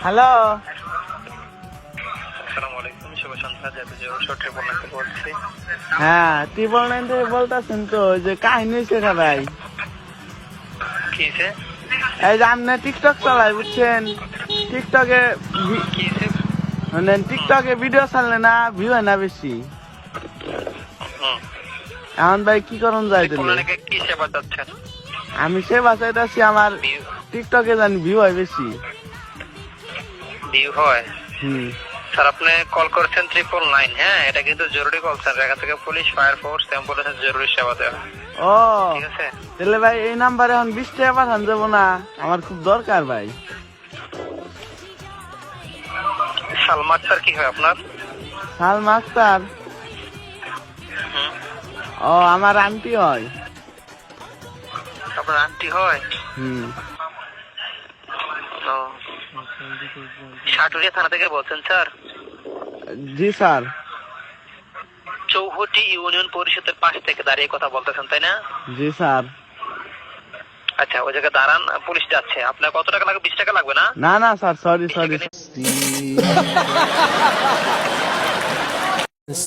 Hello, হ্যাঁ 999 থেকে বলতেছেন তো, ওই যে কাহিনী হয়েছে না ভাই, এই যে আপনি টিকটক চালাই বুঝছেন, টিকটকে মানে টিকটকে ভিডিও ছাড়লে না ভিউ হয় না বেশি। এখন ভাই কি করুন যাই দিলে, আমি সেবা চাইতেছি আমার টিকটকে জানি ভিউ হয় বেশি। ভিউ হয়? হুম, স্যার আপনি কল করেছেন 999, হ্যাঁ এটা কিন্তু জরুরি কল স্যার, এখান থেকে পুলিশ, ফায়ার ফোর্স, অ্যাম্বুলেন্স জরুরি সেবা দেওয়া। ও ঠিক আছে তাহলে ভাই এই নাম্বারে এখন 20 টাকা পাঠান যাবো না, আমার খুব দরকার ভাই। সালমা আক্তার কি হয় আপনার? সালমা আক্তার? ও আমার আন্টি হয়। আপনার আন্টি হয়? হুম, ও, সাটুরিয়া থানা থেকে বলছেন স্যার? জি স্যার। চৌহটি ইউনিয়ন পরিষদের পাশ থেকে দাঁড়িয়ে কথা বলতেছেন তাই না? জি স্যার। আচ্ছা ওই জায়গায় দাঁড়ান, পুলিশ যাচ্ছে। আপনার কত টাকা লাগবে? 20 টাকা লাগবে না? না না স্যার, সরি সরি।